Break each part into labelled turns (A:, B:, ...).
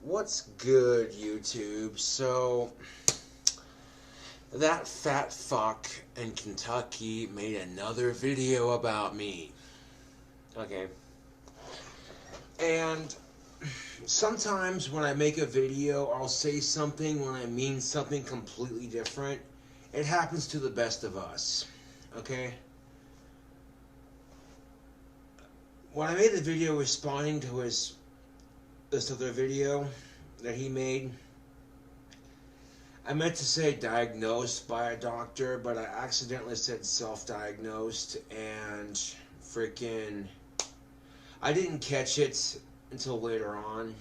A: What's good, YouTube? So, that fat fuck in Kentucky made another video about me. Okay. And sometimes when I make a video, I'll say something when I mean something completely different. It happens to the best of us. Okay? When I made the video responding to this other video that he made, I meant to say diagnosed by a doctor, but I accidentally said self-diagnosed, and freaking I didn't catch it until later on.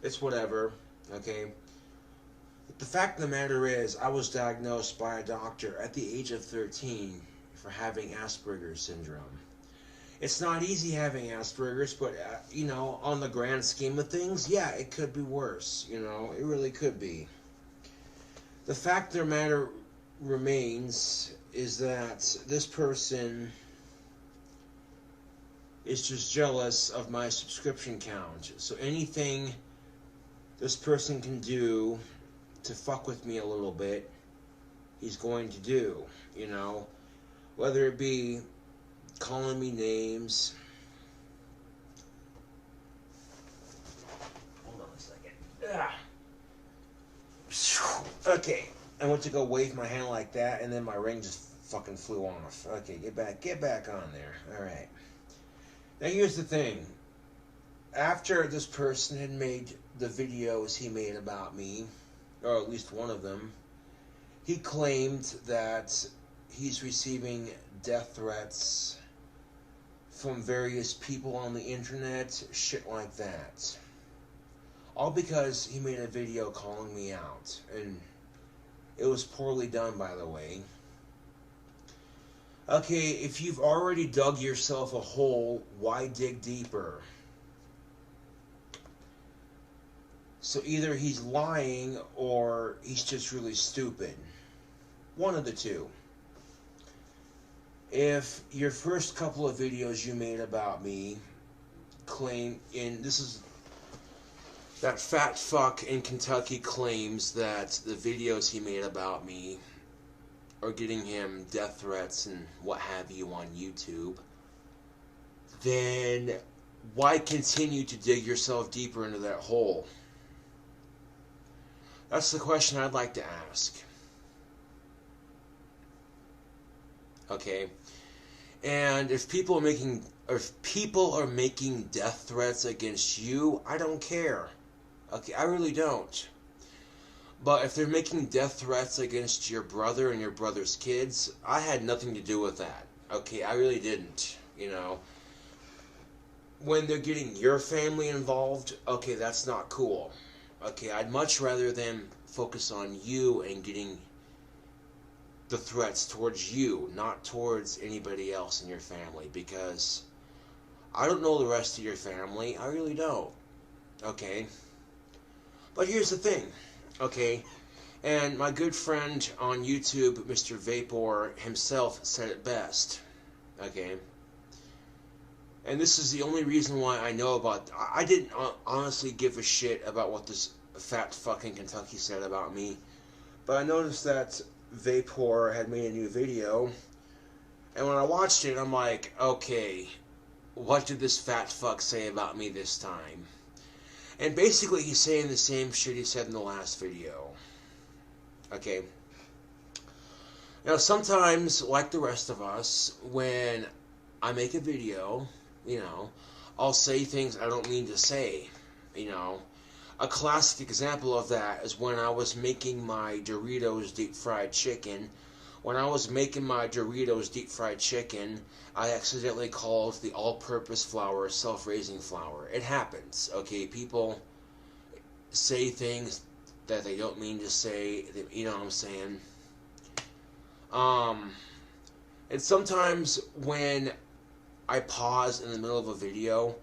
A: It's whatever, okay? But the fact of the matter is, I was diagnosed by a doctor at the age of 13 for having Asperger's syndrome. It's not easy having Asperger's, but, you know, on the grand scheme of things, yeah, it could be worse, you know, it really could be. The fact of the matter remains is that this person is just jealous of my subscription count. So anything this person can do to fuck with me a little bit, he's going to do, you know, whether it be calling me names. Hold on a second. Okay, I went to go wave my hand like that, and then my ring just fucking flew off. Okay, get back on there. All right. Now here's the thing. After this person had made the videos he made about me, or at least one of them, he claimed that he's receiving death threats from various people on the internet, shit like that. All because he made a video calling me out. And it was poorly done, by the way. Okay, if you've already dug yourself a hole, why dig deeper? So either he's lying or he's just really stupid. One of the two. If your first couple of videos you made about me claim, and this is that fat fuck in Kentucky claims that the videos he made about me are getting him death threats and what have you on YouTube, then why continue to dig yourself deeper into that hole? That's the question I'd like to ask. Okay, and if people are making death threats against you, I don't care. Okay, I really don't. But if they're making death threats against your brother and your brother's kids, I had nothing to do with that. Okay, I really didn't. You know, when they're getting your family involved, okay, that's not cool. Okay, I'd much rather them focus on you and getting the threats towards you, not towards anybody else in your family, because I don't know the rest of your family. I really don't. Okay? But here's the thing. Okay? And my good friend on YouTube, Mr. Vapor himself, said it best. Okay? And this is the only reason why I know about... I didn't honestly give a shit about what this fat fucking Kentucky said about me. But I noticed that Vapor had made a new video, and when I watched it, I'm like, okay, what did this fat fuck say about me this time? And basically, he's saying the same shit he said in the last video. Okay. Now, sometimes, like the rest of us, when I make a video, you know, I'll say things I don't mean to say, you know. A classic example of that is when I was making my Doritos deep fried chicken. When I was making my Doritos deep fried chicken, I accidentally called the all-purpose flour self-raising flour. It happens, okay? People say things that they don't mean to say, you know what I'm saying? And sometimes when I pause in the middle of a video,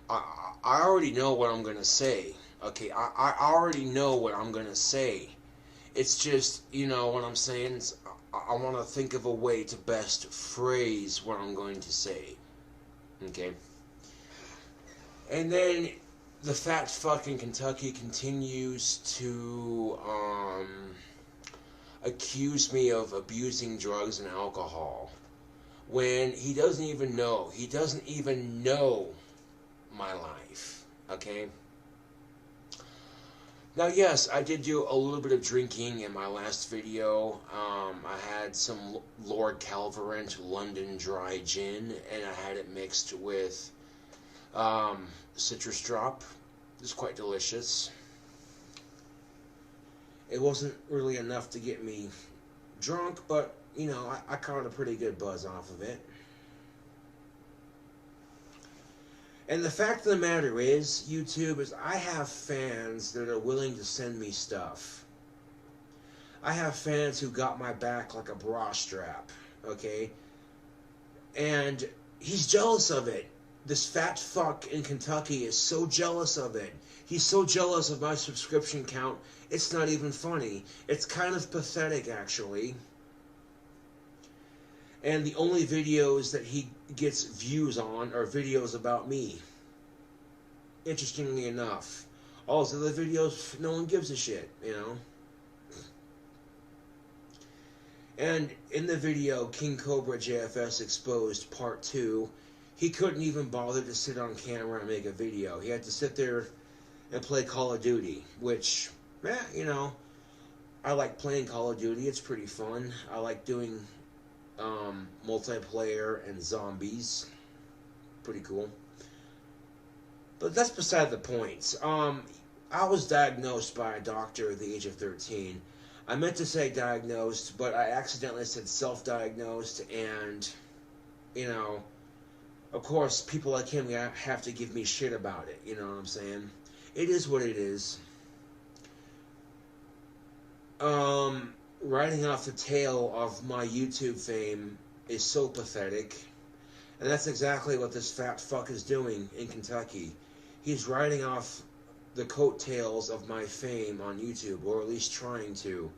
A: I already know what I'm going to say. Okay, I already know what I'm going to say. It's just, you know what I'm saying? I want to think of a way to best phrase what I'm going to say. Okay? And then the fat fuck in Kentucky continues to accuse me of abusing drugs and alcohol when he doesn't even know. He doesn't even know my life. Okay? Now, yes, I did do a little bit of drinking in my last video. I had some Lord Calverant London Dry Gin, and I had it mixed with citrus drop. It was quite delicious. It wasn't really enough to get me drunk, but, you know, I caught a pretty good buzz off of it. And the fact of the matter is, YouTube, is I have fans that are willing to send me stuff. I have fans who got my back like a bra strap, okay? And he's jealous of it. This fat fuck in Kentucky is so jealous of it. He's so jealous of my subscription count, it's not even funny. It's kind of pathetic, actually. And the only videos that he gets views on are videos about me. Interestingly enough. All the other videos, no one gives a shit, you know. And in the video, KingCobraJFS Exposed Part 2, he couldn't even bother to sit on camera and make a video. He had to sit there and play Call of Duty, which, you know, I like playing Call of Duty. It's pretty fun. I like doing multiplayer and zombies. Pretty cool. But that's beside the point. I was diagnosed by a doctor at the age of 13. I meant to say diagnosed, but I accidentally said self-diagnosed, and, you know, of course, people like him have to give me shit about it, you know what I'm saying? It is what it is. Riding off the tail of my YouTube fame is so pathetic. And that's exactly what this fat fuck is doing in Kentucky. He's riding off the coattails of my fame on YouTube, or at least trying to,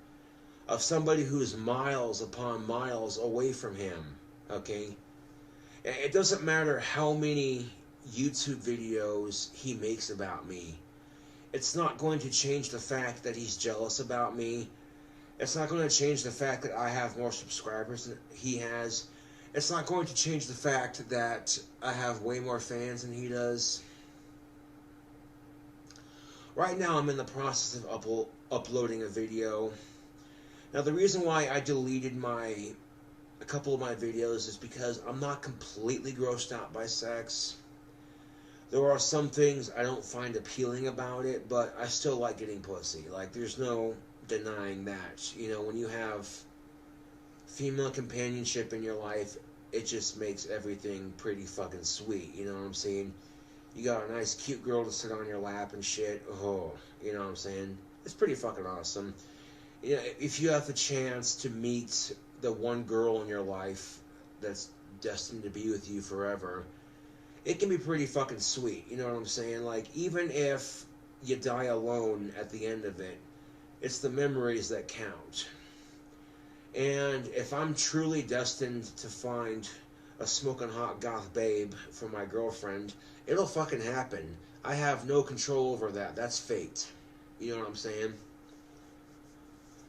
A: of somebody who's miles upon miles away from him, okay? It doesn't matter how many YouTube videos he makes about me. It's not going to change the fact that he's jealous about me. It's not going to change the fact that I have more subscribers than he has. It's not going to change the fact that I have way more fans than he does. Right now I'm in the process of uploading a video. Now the reason why I deleted a couple of my videos is because I'm not completely grossed out by sex. There are some things I don't find appealing about it, but I still like getting pussy. Like, there's no denying that. You know, when you have female companionship in your life, it just makes everything pretty fucking sweet. You know what I'm saying? You got a nice, cute girl to sit on your lap and shit. Oh, you know what I'm saying? It's pretty fucking awesome. You know, if you have the chance to meet the one girl in your life that's destined to be with you forever, it can be pretty fucking sweet. You know what I'm saying? Like, even if you die alone at the end of it, it's the memories that count. And if I'm truly destined to find a smoking hot goth babe for my girlfriend, it'll fucking happen. I have no control over that. That's fate. You know what I'm saying?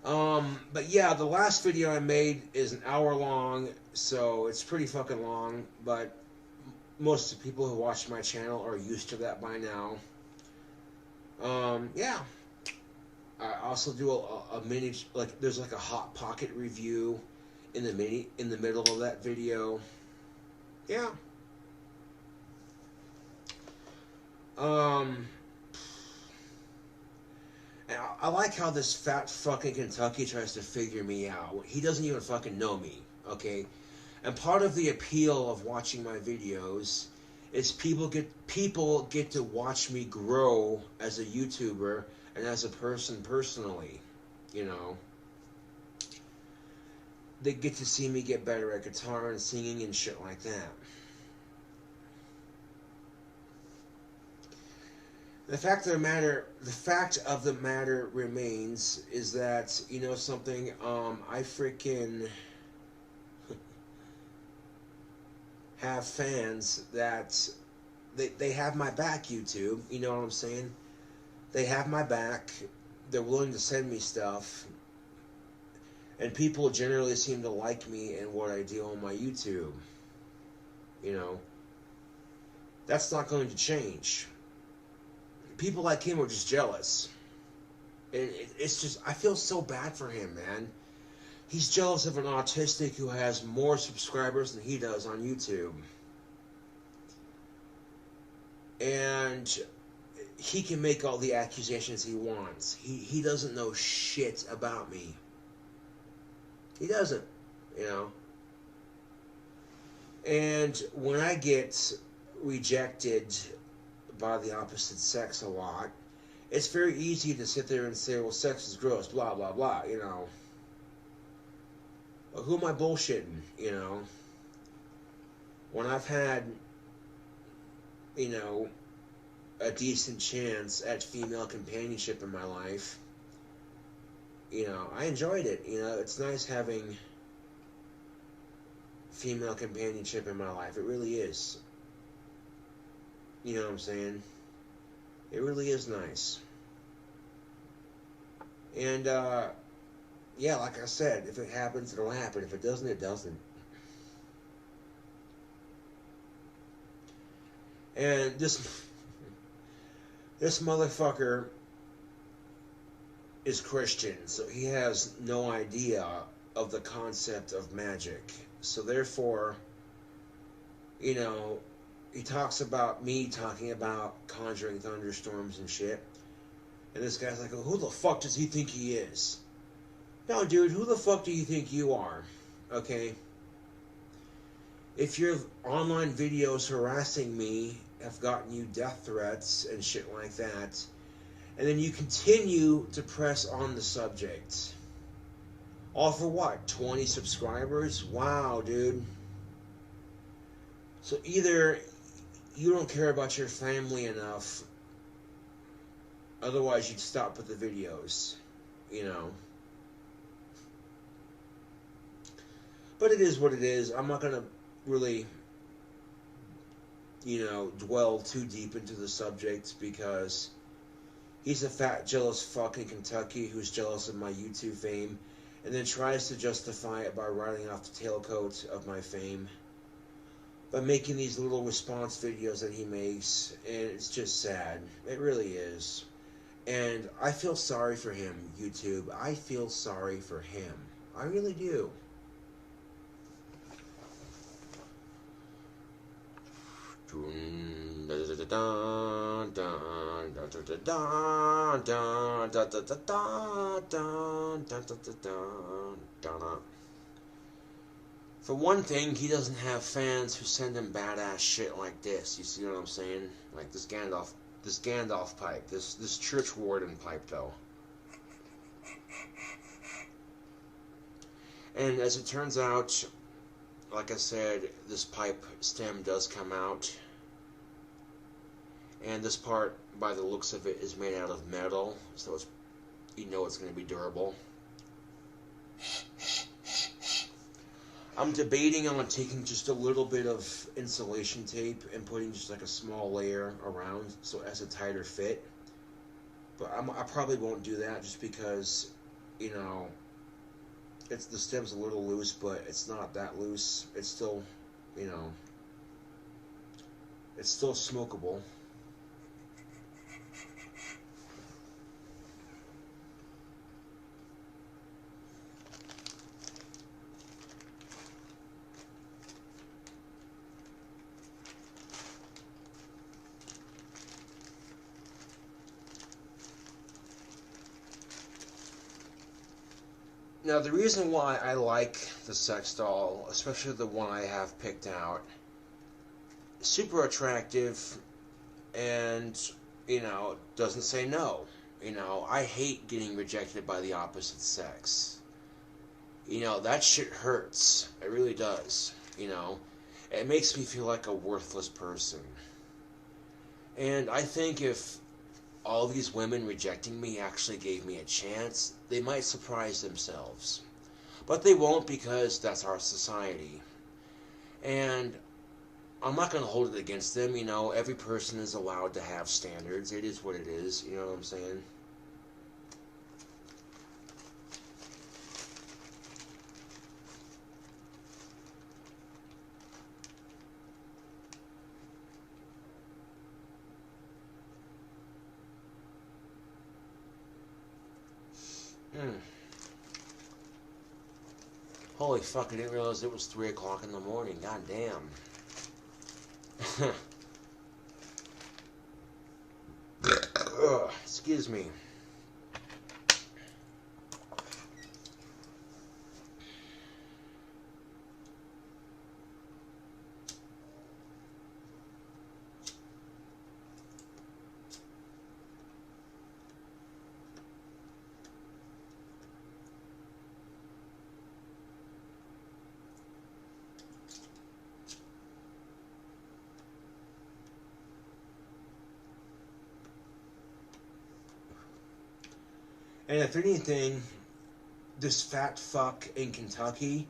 A: But yeah, the last video I made is an hour long, so it's pretty fucking long, but most of the people who watch my channel are used to that by now. Yeah. I also do a mini, like, there's like a Hot Pocket review in the middle of that video. Yeah. And I like how this fat fucking Kentucky tries to figure me out. He doesn't even fucking know me, okay? And part of the appeal of watching my videos is people get to watch me grow as a YouTuber and as a person personally, you know. They get to see me get better at guitar and singing and shit like that. The fact of the matter remains is that, you know something, I freaking have fans that they have my back, YouTube. You know what I'm saying? They have my back. They're willing to send me stuff. And people generally seem to like me and what I do on my YouTube. You know, that's not going to change. People like him are just jealous. And it's just, I feel so bad for him, man. He's jealous of an autistic who has more subscribers than he does on YouTube. And he can make all the accusations he wants. He doesn't know shit about me. He doesn't, you know. And when I get rejected by the opposite sex a lot, it's very easy to sit there and say, well, sex is gross, blah, blah, blah, you know. Well, who am I bullshitting, you know? When I've had, you know, a decent chance at female companionship in my life, you know, I enjoyed it. You know, it's nice having female companionship in my life. It really is. You know what I'm saying? It really is nice. And, yeah, like I said, if it happens, it'll happen. If it doesn't, it doesn't. And this motherfucker is Christian, so he has no idea of the concept of magic. So therefore, you know, he talks about me talking about conjuring thunderstorms and shit. And this guy's like, who the fuck does he think he is? No, dude, who the fuck do you think you are? Okay? If your online videos harassing me have gotten you death threats and shit like that, and then you continue to press on the subject, all for what? 20 subscribers? Wow, dude. So either you don't care about your family enough, otherwise you'd stop with the videos, you know. But it is what it is. I'm not going to really, you know, dwell too deep into the subject because he's a fat, jealous fuck in Kentucky who's jealous of my YouTube fame and then tries to justify it by riding off the tailcoat of my fame by making these little response videos that he makes, and it's just sad. It really is. And I feel sorry for him, YouTube. I feel sorry for him. I really do. For one thing, he doesn't have fans who send him badass shit like this. You see what I'm saying? Like this Gandalf pipe, this church warden pipe, though. And as it turns out, like I said, this pipe stem does come out. And this part, by the looks of it, is made out of metal, so it's, you know it's going to be durable. I'm debating on taking just a little bit of insulation tape and putting just like a small layer around so it has a tighter fit. But I probably won't do that just because, you know, the stem's a little loose, but it's not that loose. It's still, you know, it's still smokable. Now, the reason why I like the sex doll, especially the one I have picked out, super attractive and, you know, doesn't say no. You know, I hate getting rejected by the opposite sex. You know, that shit hurts. It really does. You know, it makes me feel like a worthless person. And I think if all these women rejecting me actually gave me a chance, they might surprise themselves. But they won't because that's our society. And I'm not going to hold it against them. You know, every person is allowed to have standards. It is what it is. You know what I'm saying? Holy fuck, I didn't realize it was 3 o'clock in the morning. God damn. Ugh, excuse me. And if anything, this fat fuck in Kentucky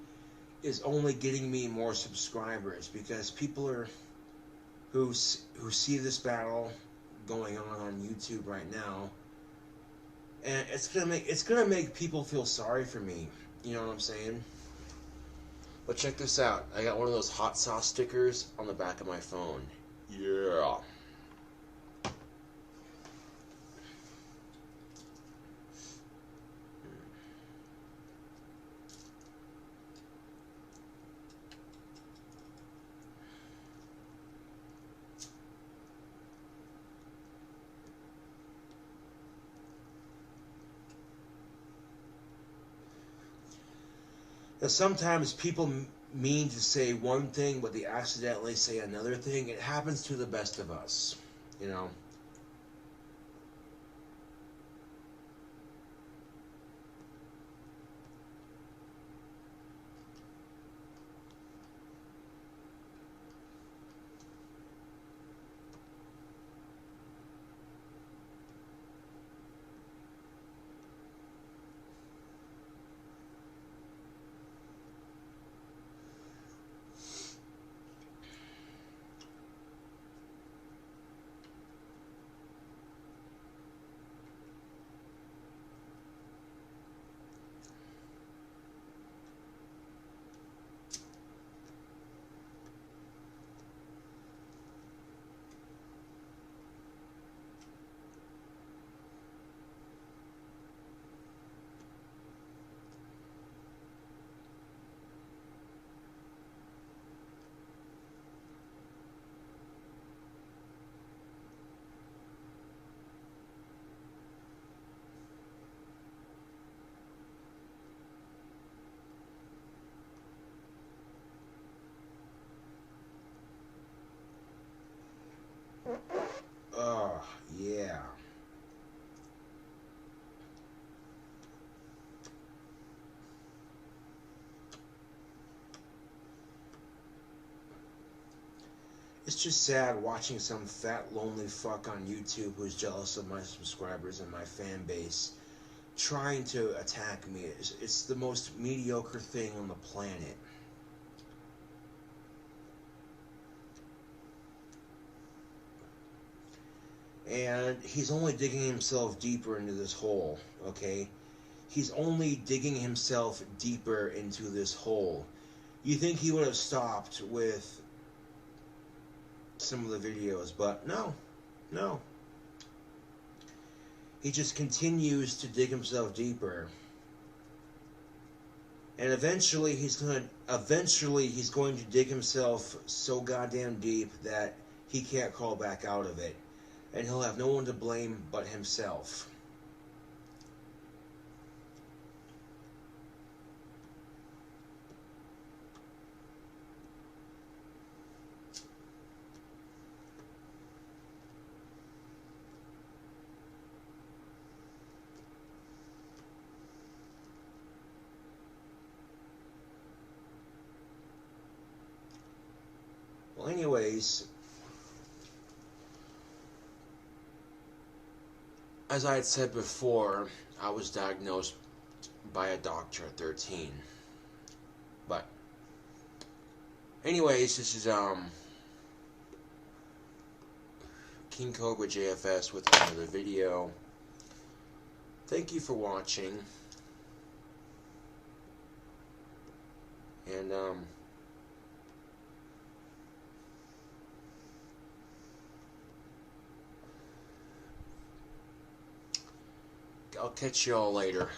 A: is only getting me more subscribers because people are who see this battle going on YouTube right now, and it's gonna make people feel sorry for me. You know what I'm saying? But check this out. I got one of those hot sauce stickers on the back of my phone. Yeah. Now, sometimes people mean to say one thing, but they accidentally say another thing. It happens to the best of us, you know. Oh, yeah. It's just sad watching some fat, lonely fuck on YouTube who's jealous of my subscribers and my fan base trying to attack me. It's the most mediocre thing on the planet. And he's only digging himself deeper into this hole, okay? He's only digging himself deeper into this hole. You think he would have stopped with some of the videos, but no. He just continues to dig himself deeper. And eventually he's going to dig himself so goddamn deep that he can't crawl back out of it. And he'll have no one to blame but himself. Well, anyways, as I had said before, I was diagnosed by a doctor at 13. But anyways, this is KingCobraJFS with another video. Thank you for watching. And I'll catch you all later.